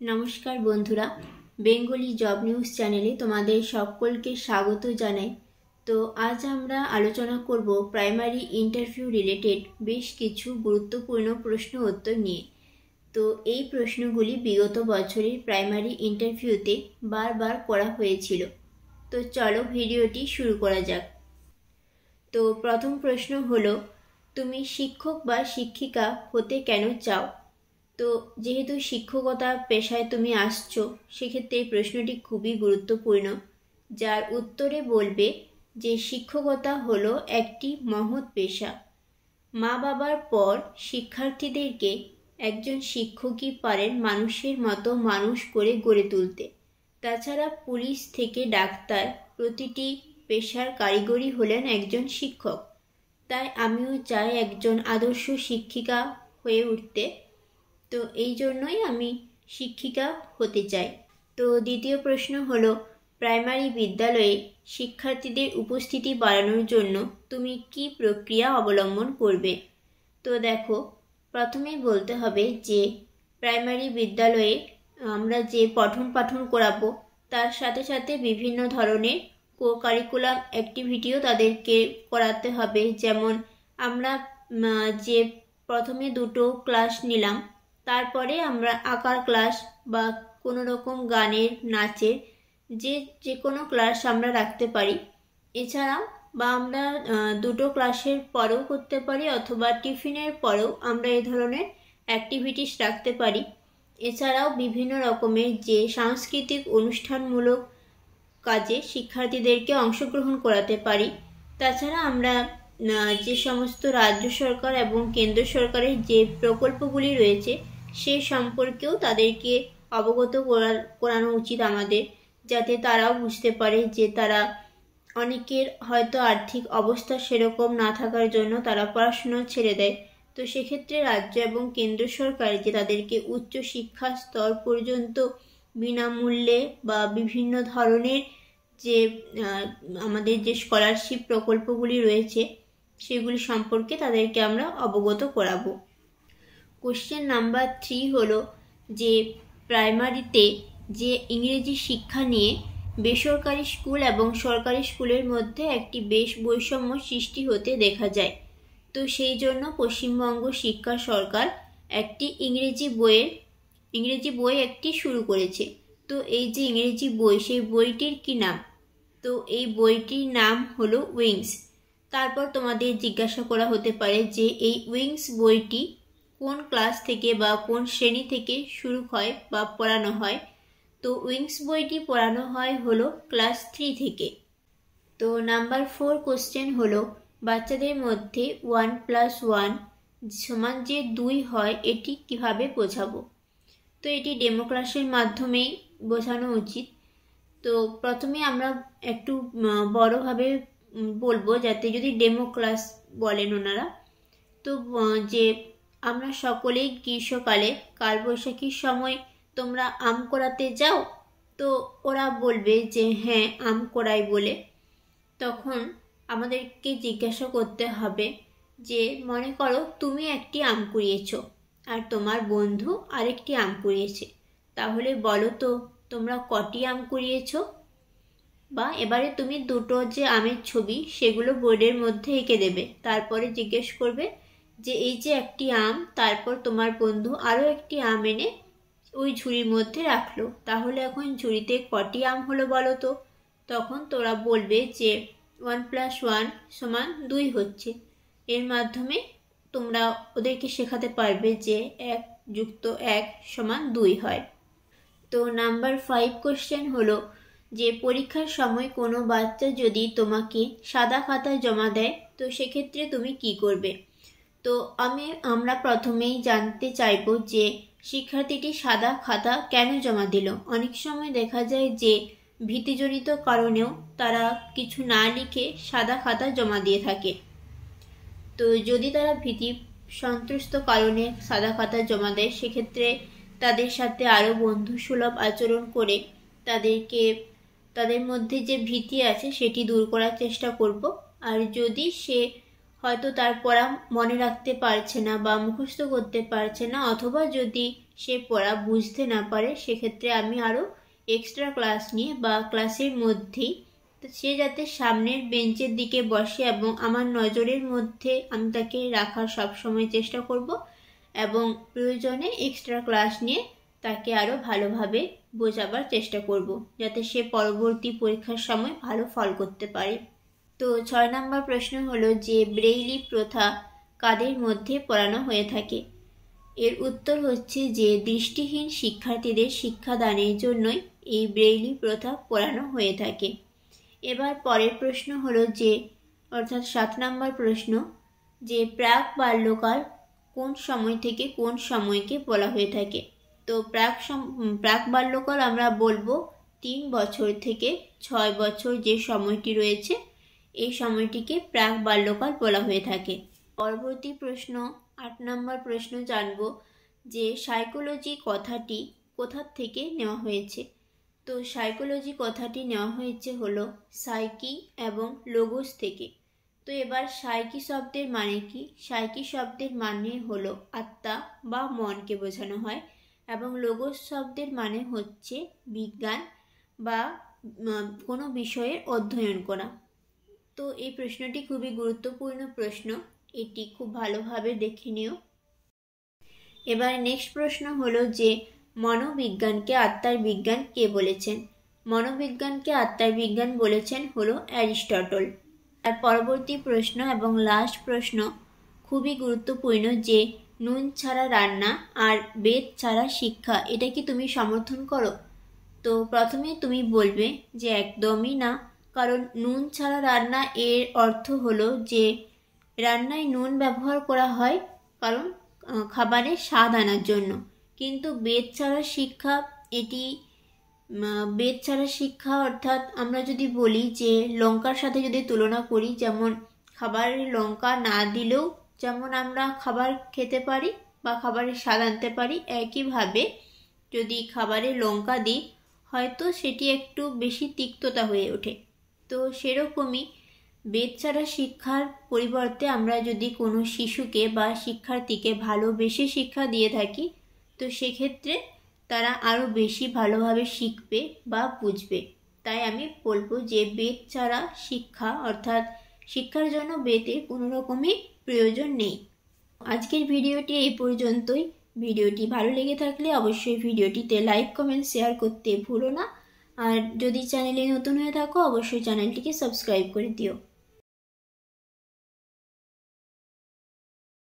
নমস্কার বন্ধুরা, Bengali job news চ্যানেলে তোমাদের সকলকে স্বাগত জানাই। তো আজ আমরা আলোচনা করব প্রাইমারি ইন্টারভিউ রিলেটেড বেশ কিছু গুরুত্বপূর্ণ প্রশ্ন উত্তর নিয়ে। তো এই প্রশ্নগুলি বিগত বছরের প্রাইমারি ইন্টারভিউতে বারবার করা হয়েছিল। তো চলো ভিডিওটি শুরু করা যাক। তো প্রথম প্রশ্ন হলো, তুমি শিক্ষক বা শিক্ষিকা হতে কেন চাও? তো যেহেতু শিক্ষকতা পেশায় তুমি আসছো, সেক্ষেত্রে এই প্রশ্নটি খুবই গুরুত্বপূর্ণ, যার উত্তরে বলবে যে শিক্ষকতা হলো একটি মহৎ পেশা। মা বাবার পর শিক্ষার্থীদেরকে একজন শিক্ষকই পারেন মানুষের মতো মানুষ করে গড়ে তুলতে। তাছাড়া পুলিশ থেকে ডাক্তার, প্রতিটি পেশার কারিগরি হলেন একজন শিক্ষক। তাই আমিও চাই একজন আদর্শ শিক্ষিকা হয়ে উঠতে। তো এই জন্যই আমি শিক্ষিকা হতে চাই। তো দ্বিতীয় প্রশ্ন হলো, প্রাইমারি বিদ্যালয়ে শিক্ষার্থীদের উপস্থিতি বাড়ানোর জন্য তুমি কি প্রক্রিয়া অবলম্বন করবে? তো দেখো, প্রথমেই বলতে হবে যে প্রাইমারি বিদ্যালয়ে আমরা যে পঠন পাঠন করাবো, তার সাথে সাথে বিভিন্ন ধরনের কো কারিকুলাম অ্যাক্টিভিটিও তাদেরকে করাতে হবে। যেমন আমরা যে প্রথমে দুটো ক্লাস নিলাম, তারপরে আমরা আঁকার ক্লাস বা কোনো রকম গানের, নাচের যে কোনো ক্লাস আমরা রাখতে পারি। এছাড়াও বা আমরা দুটো ক্লাসের পরেও করতে পারি, অথবা টিফিনের পরেও আমরা এই ধরনের অ্যাক্টিভিটিস রাখতে পারি। এছাড়াও বিভিন্ন রকমের যে সাংস্কৃতিক অনুষ্ঠানমূলক কাজে শিক্ষার্থীদেরকে অংশগ্রহণ করাতে পারি। তাছাড়া আমরা যে সমস্ত রাজ্য সরকার এবং কেন্দ্র সরকারের যে প্রকল্পগুলি রয়েছে, সে সম্পর্কেও তাদেরকে অবগত করানো উচিত আমাদের, যাতে তারাও বুঝতে পারে যে তারা অনেকের হয়তো আর্থিক অবস্থা সেরকম না থাকার জন্য তারা পড়াশুনো ছেড়ে দেয়। তো সেক্ষেত্রে রাজ্য এবং কেন্দ্র সরকার যে তাদেরকে উচ্চ শিক্ষা স্তর পর্যন্ত বিনামূল্যে বা বিভিন্ন ধরনের যে আমাদের যে স্কলারশিপ প্রকল্পগুলি রয়েছে, সেগুলি সম্পর্কে তাদেরকে আমরা অবগত করাবো। কোশ্চেন নাম্বার 3 হলো যে প্রাইমারিতে যে ইংরেজি শিক্ষা নিয়ে বেসরকারি স্কুল এবং সরকারি স্কুলের মধ্যে একটি বেশ বৈষম্য সৃষ্টি হতে দেখা যায়। তো সেই জন্য পশ্চিমবঙ্গ শিক্ষা সরকার একটি ইংরেজি বই একটি শুরু করেছে। তো এই যে ইংরেজি বই, সেই বইটির কি নাম? তো এই বইটির নাম হলো উইংস। তারপর তোমাদের জিজ্ঞাসা করা হতে পারে যে এই উইংস বইটি কোন ক্লাস থেকে বা কোন শ্রেণী থেকে শুরু হয় বা পড়ানো হয়? তো উইংস বইটি পড়ানো হয় হলো ক্লাস 3 থেকে। তো নাম্বার 4 কোশ্চেন হলো, বাচ্চাদের মধ্যে 1+1 সমান যে 2 হয়, এটি কিভাবে বোঝাবো? তো এটি ডেমো ক্লাসের মাধ্যমেই বোঝানো উচিত। তো প্রথমে আমরা একটু বড়ভাবে বলবো, যাতে যদি ডেমো ক্লাস বলেন ওনারা। তো যে আমরা সকলেই গ্রীষ্মকালে কালবৈশাখীর সময় তোমরা আম কোড়াতে যাও? তো ওরা বলবে যে হ্যাঁ, আম কোড়াই বলে। তখন আমাদেরকে জিজ্ঞাসা করতে হবে যে মনে করো তুমি একটি আম কুড়িয়েছো আর তোমার বন্ধু আরেকটি আম কুড়িয়েছে, তাহলে বলো তো তোমরা কটি আম কুড়িয়েছো? বা এবারে তুমি দুটো যে আমের ছবি, সেগুলো বোর্ডের মধ্যে এঁকে দেবে। তারপরে জিজ্ঞেস করবে যে এই যে একটি আম, তারপর তোমার বন্ধু আরও একটি আম এনে ওই ঝুড়ির মধ্যে রাখলো, তাহলে এখন ঝুড়িতে কটি আম হলো বলো তো? তখন তোরা বলবে যে 1+1 সমান 2 হচ্ছে। এর মাধ্যমে তোমরা ওদেরকে শেখাতে পারবে যে 1+1 সমান 2 হয়। তো নাম্বার 5 কোশ্চেন হলো যে পরীক্ষার সময় কোনো বাচ্চা যদি তোমাকে সাদা খাতা জমা দেয়, তো সেক্ষেত্রে তুমি কি করবে? তো আমরা প্রথমেই জানতে চাইবো যে শিক্ষার্থীটি সাদা খাতা কেন জমা দিল। অনেক সময় দেখা যায় যে ভীতিজনিত কারণেও তারা কিছু না লিখে সাদা খাতা জমা দিয়ে থাকে। তো যদি তারা ভীতি সন্ত্রস্ত কারণে সাদা খাতা জমা দেয়, সেক্ষেত্রে তাদের সাথে আরও বন্ধুসুলভ আচরণ করে তাদের মধ্যে যে ভীতি আছে সেটি দূর করার চেষ্টা করব। আর যদি সে হয়তো তার পড়া মনে রাখতে পারছে না বা মুখস্থ করতে পারছে না, অথবা যদি সে পড়া বুঝতে না পারে, সেক্ষেত্রে আমি আরও এক্সট্রা ক্লাস নিয়ে বা ক্লাসের মধ্যেই সে যাতে সামনের বেঞ্চের দিকে বসে এবং আমার নজরের মধ্যে আমি তাকে রাখার সবসময় চেষ্টা করব এবং প্রয়োজনে এক্সট্রা ক্লাস নিয়ে তাকে আরও ভালোভাবে বোঝাবার চেষ্টা করব, যাতে সে পরবর্তী পরীক্ষার সময় ভালো ফল করতে পারে। তো 6 নম্বর প্রশ্ন হলো যে ব্রেইলি প্রথা কাদের মধ্যে পড়ানো হয়ে থাকে? এর উত্তর হচ্ছে যে দৃষ্টিহীন শিক্ষার্থীদের শিক্ষাদানের জন্যই এই ব্রেইলি প্রথা পড়ানো হয়ে থাকে। এবার পরের প্রশ্ন হলো যে অর্থাৎ 7 নম্বর প্রশ্ন যে প্রাক বাল্যকাল কোন সময় থেকে কোন সময়কে বলা হয়ে থাকে? তো প্রাক বাল্যকাল আমরা বলবো 3 বছর থেকে 6 বছর যে সময়টি রয়েছে এই সময়টিকে প্রাক বাল্যকাল বলা হয়ে থাকে। পরবর্তী প্রশ্ন 8 নম্বর প্রশ্ন জানব যে সাইকোলজি কথাটি কোথা থেকে নেওয়া হয়েছে? তো সাইকোলজি কথাটি নেওয়া হয়েছে হলো সাইকি এবং লোগোস থেকে। তো এবার সাইকি শব্দের মানে কি? সাইকি শব্দের মানে হলো আত্মা বা মনকে বোঝানো হয় এবং লোগোস শব্দের মানে হচ্ছে বিজ্ঞান বা কোনো বিষয়ের অধ্যয়ন করা। তো এই প্রশ্নটি খুবই গুরুত্বপূর্ণ প্রশ্ন, এটি খুব ভালোভাবে দেখে নিও। এবার নেক্সট প্রশ্ন হলো যে মনোবিজ্ঞানকে আত্মার বিজ্ঞান কে বলেছেন? মনোবিজ্ঞানকে আত্মার বিজ্ঞান বলেছেন হলো অ্যারিস্টটল। আর পরবর্তী প্রশ্ন এবং লাস্ট প্রশ্ন খুবই গুরুত্বপূর্ণ যে নুন ছাড়া রান্না আর বেদ ছাড়া শিক্ষা, এটা কি তুমি সমর্থন করো? তো প্রথমে তুমি বলবে যে একদমই না, কারণ নুন ছাড়া রান্না এর অর্থ হলো যে রান্নায় নুন ব্যবহার করা হয় কারণ খাবারের স্বাদ আনার জন্য, কিন্তু বেদ ছাড়া শিক্ষা বেদ ছাড়া শিক্ষা অর্থাৎ আমরা যদি বলি যে লঙ্কার সাথে যদি তুলনা করি, যেমন খাবারে লঙ্কা না দিলেও যেমন আমরা খাবার খেতে পারি বা খাবারের স্বাদ আনতে পারি, একইভাবে যদি খাবারে লঙ্কা দিই হয়তো সেটি একটু বেশি তিক্ততা হয়ে ওঠে। তো সেরকমই বেদ ছাড়া শিক্ষার পরিবর্তে আমরা যদি কোনো শিশুকে বা শিক্ষার্থীকে ভালোবেসে শিক্ষা দিয়ে থাকি তো সেক্ষেত্রে তারা আরও বেশি ভালোভাবে শিখবে বা বুঝবে। তাই আমি বলবো যে বেদ ছাড়া শিক্ষা অর্থাৎ শিক্ষার জন্য বেদের কোনো রকমই প্রয়োজন নেই। আজকের ভিডিওটি এই পর্যন্তই। ভিডিওটি ভালো লেগে থাকলে অবশ্যই ভিডিওটিতে লাইক কমেন্ট শেয়ার করতে ভুলো না, আর যদি চ্যানেলে নতুন হয়ে থাকো অবশ্যই চ্যানেলটিকে সাবস্ক্রাইব করে দিও।